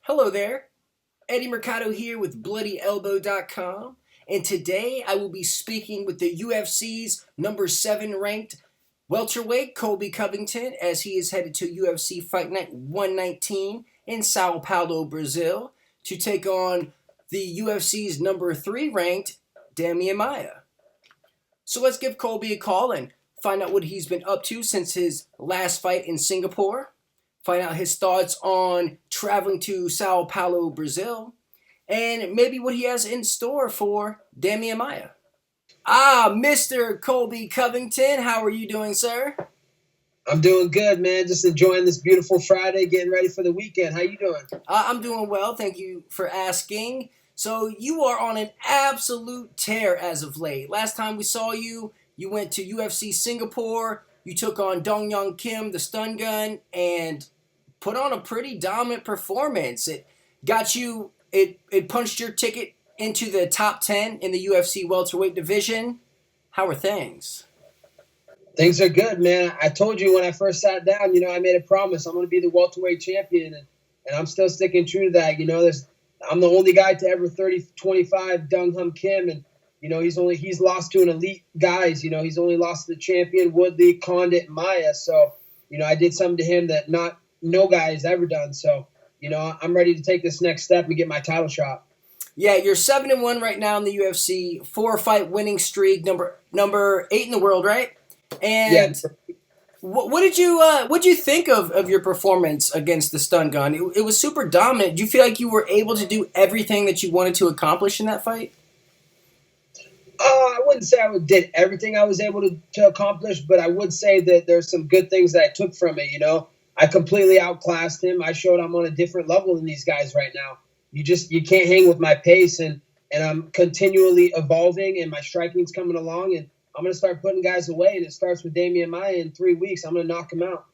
Hello there, Eddie Mercado here with BloodyElbow.com, and today I will be speaking with the UFC's number 7 ranked welterweight Colby Covington as he is headed to UFC Fight Night 119 in Sao Paulo, Brazil, to take on the UFC's number 3 ranked Demian Maia. So let's give Colby a call and find out what he's been up to since his last fight in Singapore. Find out his thoughts on traveling to Sao Paulo, Brazil, and maybe what he has in store for Demian Maia. Mr. Colby Covington, how are you doing, sir? I'm doing good, man. Just enjoying this beautiful Friday, getting ready for the weekend. How you doing? I'm doing well. Thank you for asking. So you are on an absolute tear as of late. Last time we saw you, you went to UFC Singapore. You took on Dong Young Kim, the stun gun, and put on a pretty dominant performance. It got you, it punched your ticket into the top 10 in the UFC welterweight division. How are things? Things are good, man. I told you when I first sat down, I made a promise. I'm going to be the welterweight champion, and I'm still sticking true to that. I'm the only guy to ever 30-25 Dong Hum Kim, and he's lost to an elite guys. He's only lost to the champion Woodley, Condit, and Maia. So, I did something to him that no guy has ever done. So, I'm ready to take this next step and get my title shot. Yeah, you're 7-1 right now in the UFC, 4-fight winning streak, number 8 in the world, right? And yeah. what did you think of your performance against the stun gun? It was super dominant. Do you feel like you were able to do everything that you wanted to accomplish in that fight? I wouldn't say I did everything I was able to accomplish, but I would say that there's some good things that I took from it. I completely outclassed him. I showed I'm on a different level than these guys right now. You can't hang with my pace, and I'm continually evolving, and my striking's coming along, and I'm going to start putting guys away, and it starts with Demian Maia in 3 weeks. I'm going to knock him out.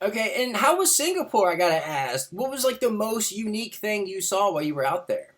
Okay, and how was Singapore, I got to ask? What was like the most unique thing you saw while you were out there?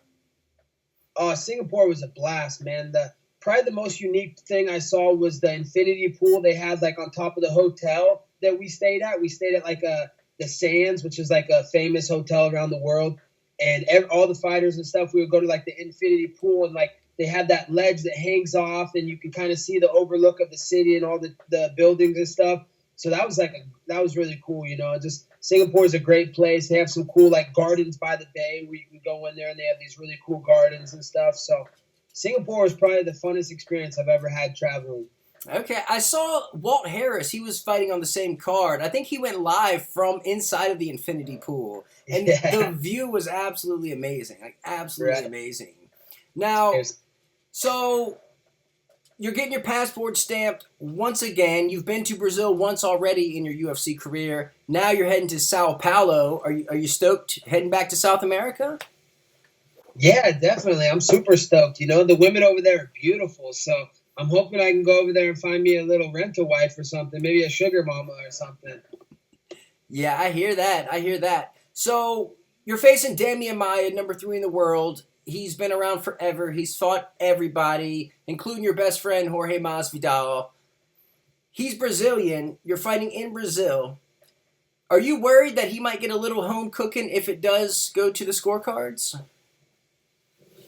Singapore was a blast, man. Probably the most unique thing I saw was the infinity pool they had like on top of the hotel that we stayed at. We stayed at like the Sands, which is like a famous hotel around the world. And all the fighters and stuff, we would go to like the infinity pool, and like they had that ledge that hangs off, and you can kind of see the overlook of the city and all the buildings and stuff. So that was really cool. Just Singapore is a great place. They have some cool like gardens by the bay where you can go in there, and they have these really cool gardens and stuff. So Singapore is probably the funnest experience I've ever had traveling. Okay, I saw Walt Harris. He was fighting on the same card. I think he went live from inside of the infinity pool, and the view was absolutely amazing, like absolutely amazing. Now, so you're getting your passport stamped once again. You've been to Brazil once already in your UFC career. Now you're heading to Sao Paulo. Are you stoked heading back to South America? Yeah, definitely. I'm super stoked. The women over there are beautiful, so I'm hoping I can go over there and find me a little rental wife or something, maybe a sugar mama or something. Yeah, I hear that. So you're facing Demian Maia, number 3 in the world. He's been around forever. He's fought everybody, including your best friend, Jorge Masvidal. He's Brazilian. You're fighting in Brazil. Are you worried that he might get a little home cooking if it does go to the scorecards?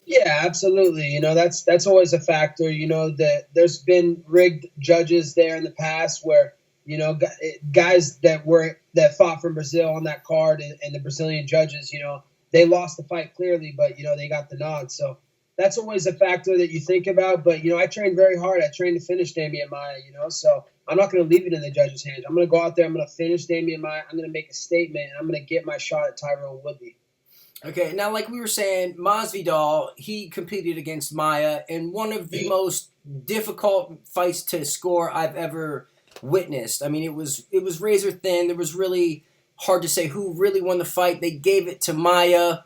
Yeah, absolutely. That's always a factor. That there's been rigged judges there in the past where guys that fought from Brazil on that card, and the Brazilian judges, they lost the fight clearly, but they got the nod. So that's always a factor that you think about. But I trained very hard. I trained to finish Demian Maia. So I'm not going to leave it in the judges' hands. I'm going to go out there. I'm going to finish Demian Maia. I'm going to make a statement, and I'm going to get my shot at Tyron Woodley. Okay, now like we were saying, Masvidal, he competed against Maia in one of the most difficult fights to score I've ever witnessed. I mean, it was razor thin. There was really hard to say who really won the fight. They gave it to Maia.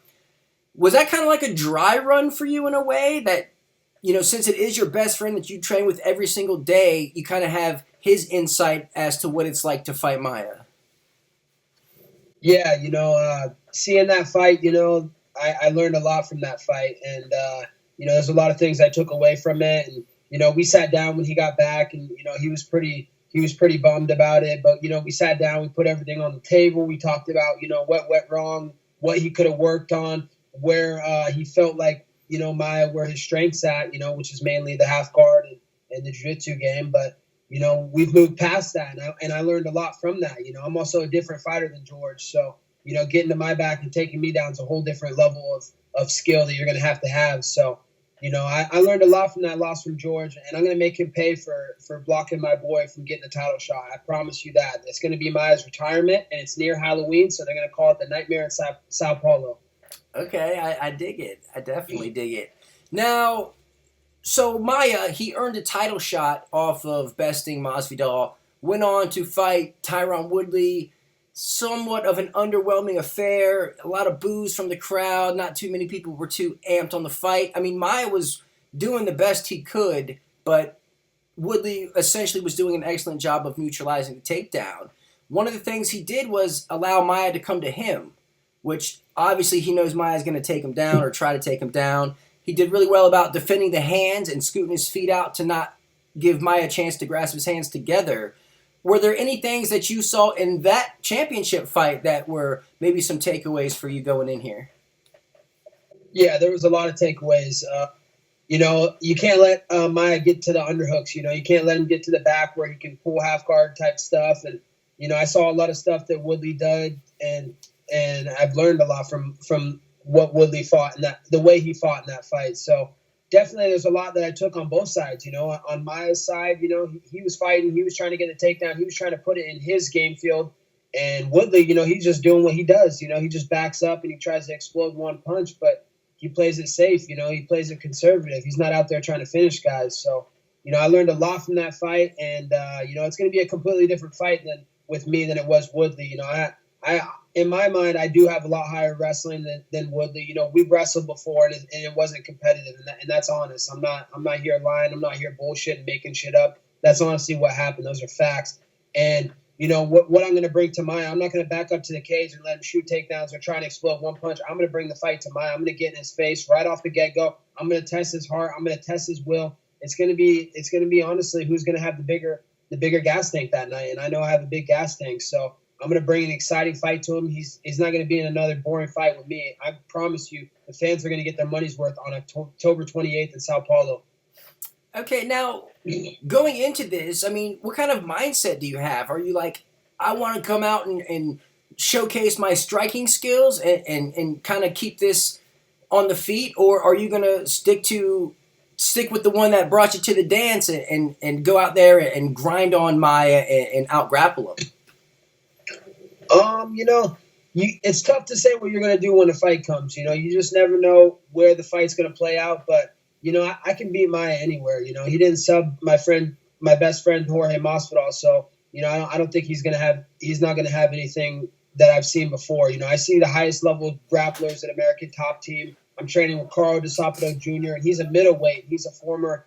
Was that kind of like a dry run for you in a way that, since it is your best friend that you train with every single day, you kind of have his insight as to what it's like to fight Maia? Yeah, seeing that fight, I learned a lot from that fight. And, there's a lot of things I took away from it. And, we sat down when he got back, and, he was pretty bummed about it. But, we sat down, we put everything on the table. We talked about, what went wrong, what he could have worked on, where he felt like, Maia, where his strengths at, which is mainly the half guard and the jiu-jitsu game. But, we've moved past that, and I learned a lot from that. I'm also a different fighter than George. So, getting to my back and taking me down is a whole different level of skill that you're going to have. So, I learned a lot from that loss from George, and I'm going to make him pay for blocking my boy from getting a title shot. I promise you that. It's going to be Maia's retirement, and it's near Halloween, so they're going to call it the Nightmare in Sao Paulo. Okay, I dig it. I definitely dig it. Now, so Maia, he earned a title shot off of besting Masvidal, went on to fight Tyron Woodley, somewhat of an underwhelming affair, a lot of boos from the crowd, not too many people were too amped on the fight. I mean, Maia was doing the best he could, but Woodley essentially was doing an excellent job of neutralizing the takedown. One of the things he did was allow Maia to come to him, which obviously he knows Maia's going to take him down or try to take him down. He did really well about defending the hands and scooting his feet out to not give Maia a chance to grasp his hands together. Were there any things that you saw in that championship fight that were maybe some takeaways for you going in here? Yeah, there was a lot of takeaways. You can't let Maia get to the underhooks. You can't let him get to the back where he can pull half guard type stuff. And I saw a lot of stuff that Woodley did, and I've learned a lot from what Woodley fought and the way he fought in that fight. So definitely, there's a lot that I took on both sides. On Maia's side, he was fighting, he was trying to get a takedown, he was trying to put it in his game field. And Woodley, he's just doing what he does. He just backs up and he tries to explode one punch, but he plays it safe. He plays it conservative. He's not out there trying to finish guys. So, I learned a lot from that fight, and it's going to be a completely different fight with me than it was Woodley. I in my mind, I do have a lot higher wrestling than Woodley. We've wrestled before, and it wasn't competitive, and that's honest. I'm not here lying. I'm not here bullshitting, making shit up. That's honestly what happened. Those are facts. And what I'm going to bring to Maia, I'm not going to back up to the cage and let him shoot takedowns or try to explode one punch. I'm going to bring the fight to Maia. I'm going to get in his face right off the get-go. I'm going to test his heart. I'm going to test his will. It's going to be honestly who's going to have the bigger gas tank that night. And I know I have a big gas tank, so I'm going to bring an exciting fight to him. He's not going to be in another boring fight with me. I promise you, the fans are going to get their money's worth on October 28th in Sao Paulo. Okay, now, going into this, I mean, what kind of mindset do you have? Are you like, I want to come out and showcase my striking skills and kind of keep this on the feet? Or are you going to stick with the one that brought you to the dance and go out there and grind on Maia and out-grapple him? It's tough to say what you're going to do when the fight comes. You just never know where the fight's going to play out. But, I can beat Maia anywhere. He didn't sub my best friend, Jorge Masvidal. So, I don't think he's not going to have anything that I've seen before. I see the highest level grapplers at American Top Team. I'm training with Carl DeSapato Jr., and he's a middleweight. He's a former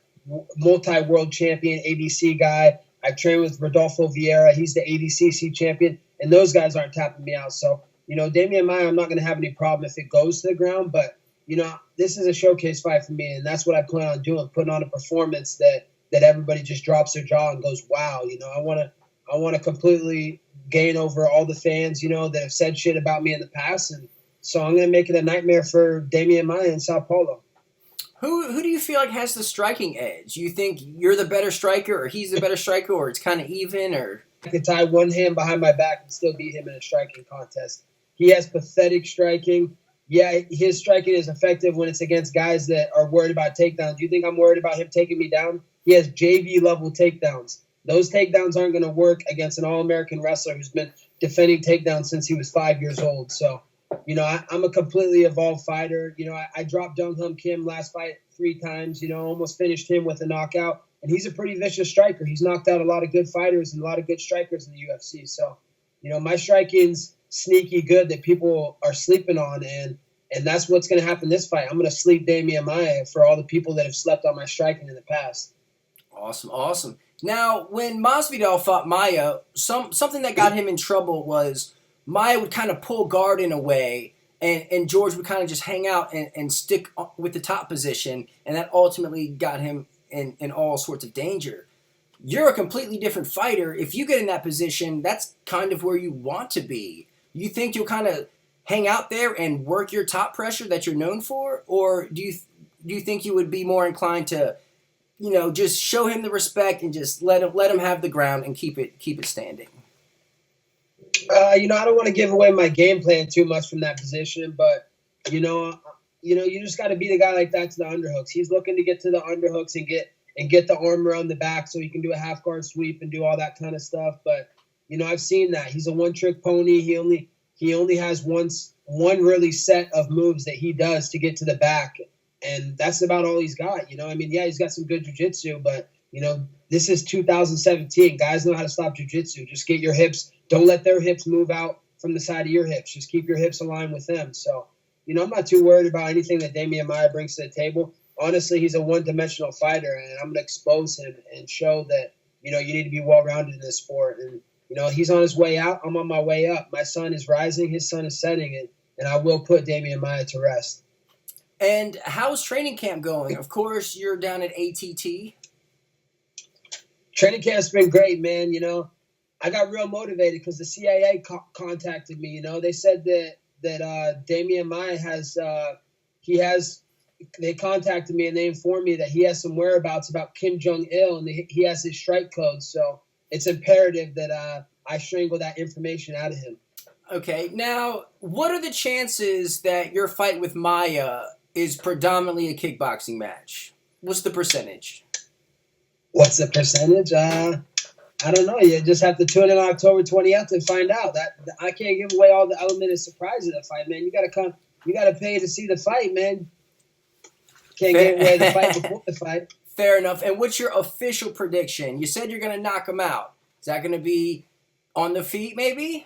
multi-world champion, ADC guy. I trained with Rodolfo Vieira. He's the ADCC champion. And those guys aren't tapping me out. So, Demian Maia, I'm not going to have any problem if it goes to the ground. But, this is a showcase fight for me. And that's what I plan on doing, putting on a performance that everybody just drops their jaw and goes, wow. I want to completely gain over all the fans, that have said shit about me in the past. And so I'm going to make it a nightmare for Demian Maia in Sao Paulo. Who do you feel like has the striking edge? You think you're the better striker or he's the better striker or it's kind of even or... I could tie one hand behind my back and still beat him in a striking contest. He has pathetic striking. Yeah, his striking is effective when it's against guys that are worried about takedowns. You think I'm worried about him taking me down? He has JV-level takedowns. Those takedowns aren't going to work against an All-American wrestler who's been defending takedowns since he was 5 years old. So, I'm a completely evolved fighter. I dropped Jung Hum Kim last fight 3 times, almost finished him with a knockout. And he's a pretty vicious striker. He's knocked out a lot of good fighters and a lot of good strikers in the UFC. So, my striking's sneaky good that people are sleeping on. And that's what's going to happen this fight. I'm going to sleep Demian Maia for all the people that have slept on my striking in the past. Awesome. Now, when Masvidal fought Maia, something that got him in trouble was Maia would kind of pull guard in a way, and George would kind of just hang out and stick with the top position, and that ultimately got him in all sorts of danger. You're a completely different fighter. If you get in that position, that's kind of where you want to be. You think you'll kind of hang out there and work your top pressure that you're known for, or do you think you would be more inclined to, just show him the respect and just let him have the ground and keep it standing? I don't want to give away my game plan too much from that position, but you just got to beat a guy like that to the underhooks. He's looking to get to the underhooks and get the arm around the back so he can do a half guard sweep and do all that kind of stuff. But I've seen that he's a one-trick pony. He only has one really set of moves that he does to get to the back, and that's about all he's got. Yeah, he's got some good jiu-jitsu, but this is 2017. Guys know how to stop jiu-jitsu. Just get your hips. Don't let their hips move out from the side of your hips. Just keep your hips aligned with them. So, I'm not too worried about anything that Demian Maia brings to the table. Honestly, he's a one-dimensional fighter, and I'm going to expose him and show that, you need to be well-rounded in this sport. And, he's on his way out. I'm on my way up. My sun is rising. His sun is setting, and I will put Demian Maia to rest. And how's training camp going? Of course, you're down at ATT. Training camp's been great, man. I got real motivated because the CIA contacted me. They said that Demian Maia they contacted me and they informed me that he has some whereabouts about Kim Jong-il and he has his strike code. So it's imperative that I strangle that information out of him. Okay. Now, what are the chances that your fight with Maia is predominantly a kickboxing match? What's the percentage? What's the percentage? I don't know. You just have to tune in October 20th and find out. That I can't give away all the element of surprise of the fight, man. You gotta pay to see the fight, man. Can't give away the fight before the fight. Fair enough. And what's your official prediction? You said you're gonna knock him out. Is that gonna be on the feet, maybe?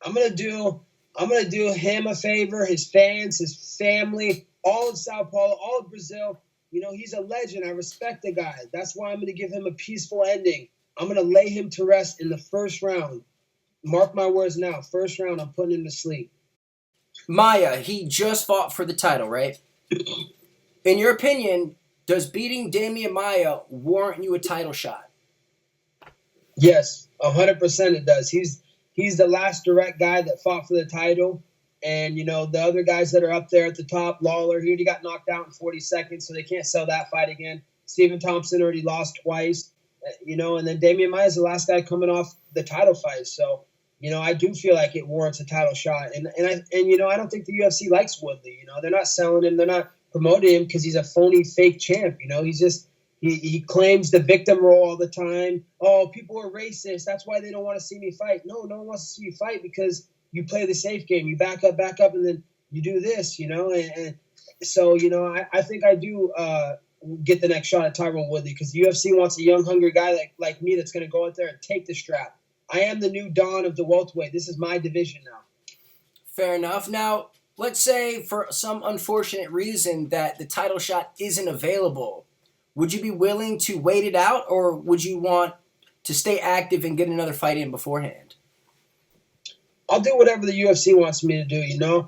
I'm gonna do him a favor, his fans, his family, all of Sao Paulo, all of Brazil. He's a legend. I respect the guy. That's why I'm going to give him a peaceful ending. I'm going to lay him to rest in the first round. Mark my words now. First round, I'm putting him to sleep. Maia, he just fought for the title, right? In your opinion, does beating Demian Maia warrant you a title shot? Yes, 100% it does. He's the last direct guy that fought for the title. And, the other guys that are up there at the top, Lawler, he already got knocked out in 40 seconds, so they can't sell that fight again. Stephen Thompson already lost twice, and then Demian Maia is the last guy coming off the title fight. So, I do feel like it warrants a title shot. And I don't think the UFC likes Woodley. They're not selling him. They're not promoting him because he's a phony, fake champ. He's just he claims the victim role all the time. Oh, people are racist. That's why they don't want to see me fight. No one wants to see you fight because you play the safe game. You back up, and then you do this, And so, I think I do get the next shot at Tyron Woodley because the UFC wants a young, hungry guy like me that's going to go out there and take the strap. I am the new Don of the welterweight. This is my division now. Fair enough. Now, let's say for some unfortunate reason that the title shot isn't available. Would you be willing to wait it out, or would you want to stay active and get another fight in beforehand? I'll do whatever the UFC wants me to do,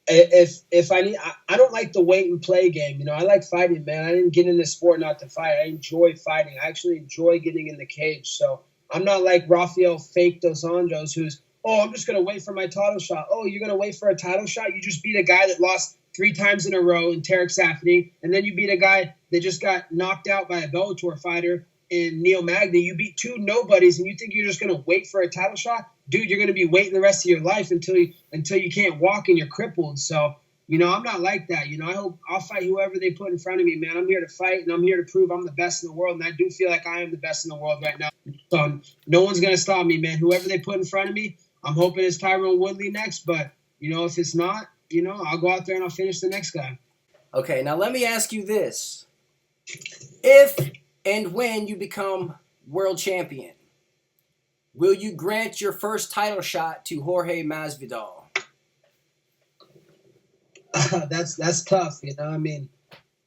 If I need, I don't like the wait and play game, I like fighting, man. I didn't get in this sport not to fight. I enjoy fighting. I actually enjoy getting in the cage. So I'm not like Rafael Fake Dos Anjos, who's, I'm just going to wait for my title shot. Oh, you're going to wait for a title shot? You just beat a guy that lost 3 times in a row in Tarek Safdie, and then you beat a guy that just got knocked out by a Bellator fighter in Neil Magny. You beat 2 nobodies, and you think you're just going to wait for a title shot? Dude, you're going to be waiting the rest of your life until you can't walk and you're crippled. So, I'm not like that. I hope I'll fight whoever they put in front of me, man. I'm here to fight, and I'm here to prove I'm the best in the world, and I do feel like I am the best in the world right now. So no one's going to stop me, man. Whoever they put in front of me, I'm hoping it's Tyron Woodley next. But, if it's not, I'll go out there and I'll finish the next guy. Okay, now let me ask you this. If and when you become world champion, will you grant your first title shot to Jorge Masvidal? That's tough, I mean,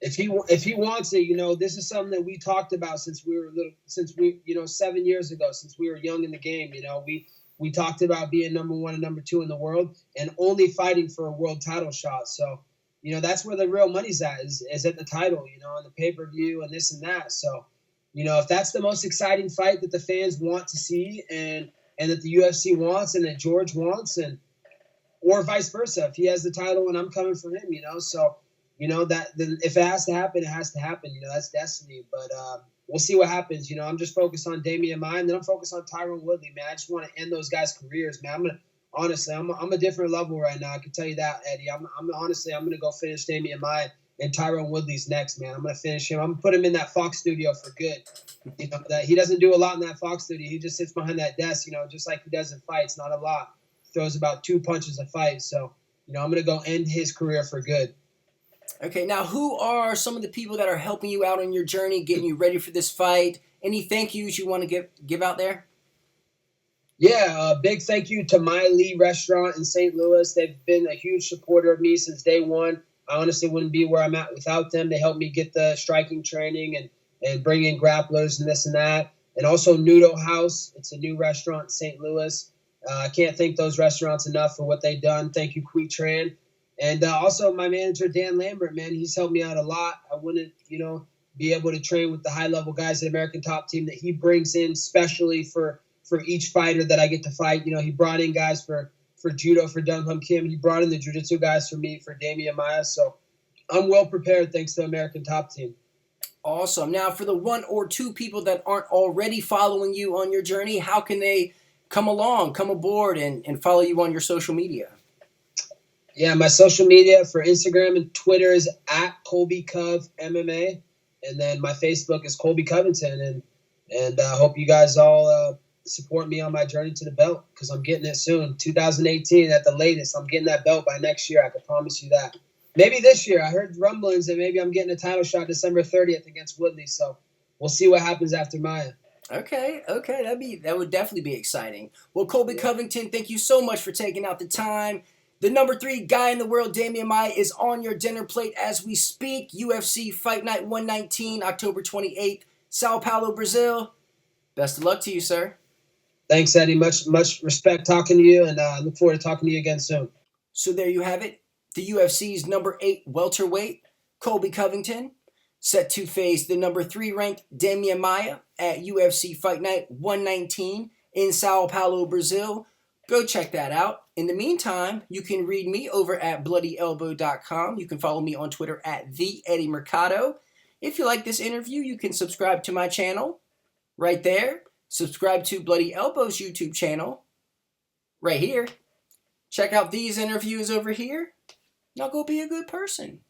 if he wants it, this is something that we talked about since we 7 years ago, since we were young in the game. We talked about being number 1 and number 2 in the world and only fighting for a world title shot. So, that's where the real money's at is at the title, and the pay-per-view and this and that. So, if that's the most exciting fight that the fans want to see and that the UFC wants and that George wants, and or vice versa. If he has the title and I'm coming for him, so that if it has to happen, it has to happen. That's destiny. But we'll see what happens. I'm just focused on Demian Maia, and then I'm focused on Tyron Woodley, man. I just want to end those guys' careers, man. I'm a different level right now. I can tell you that, Eddie. I'm gonna go finish Demian Maia, and Tyron Woodley's next, man. I'm gonna finish him. I'm gonna put him in that Fox studio for good. That he doesn't do a lot in that Fox studio. He just sits behind that desk, just like he does in fights. Not a lot. Throws about 2 punches a fight. So, I'm gonna go end his career for good. Okay, now who are some of the people that are helping you out on your journey, getting you ready for this fight? Any thank yous you want to give out there? Yeah, big thank you to My Lee Restaurant in St. Louis. They've been a huge supporter of me since day one. I honestly wouldn't be where I'm at without them. They helped me get the striking training and bring in grapplers and this and that. And also Noodle House. It's a new restaurant in St. Louis. I can't thank those restaurants enough for what they've done. Thank you, Qui Tran. And also my manager, Dan Lambert, man, he's helped me out a lot. I wouldn't, be able to train with the high-level guys at American Top Team that he brings in specially for each fighter that I get to fight. He brought in guys for judo for Dong Hum Kim. He brought in the jiu-jitsu guys for me, for Demian Maia. So I'm well prepared thanks to American Top Team. Awesome. Now, for the 1 or 2 people that aren't already following you on your journey, how can they come aboard, and follow you on your social media? Yeah, my social media for Instagram and Twitter is at Colby Cov MMA. And then my Facebook is Colby Covington. And I hope you guys all support me on my journey to the belt, because I'm getting it soon. 2018 at the latest. I'm getting that belt by next year. I can promise you that. Maybe this year. I heard rumblings that maybe I'm getting a title shot December 30th against Woodley. So we'll see what happens after Maia. Okay, that would definitely be exciting. Well, Colby Covington, thank you so much for taking out the time. The number 3 guy in the world, Demian Maia, is on your dinner plate as we speak. UFC Fight Night 119, October 28th, Sao Paulo, Brazil. Best of luck to you, sir. Thanks, Eddie. Much respect talking to you, and I look forward to talking to you again soon. So there you have it. The UFC's number 8 welterweight, Colby Covington, set to face the number 3 ranked Demian Maia at UFC Fight Night 119 in Sao Paulo, Brazil. Go check that out. In the meantime, you can read me over at bloodyelbow.com. You can follow me on Twitter at @Mercado. If you like this interview, you can subscribe to my channel right there. Subscribe to Bloody Elbow's YouTube channel right here. Check out these interviews over here. Now go be a good person.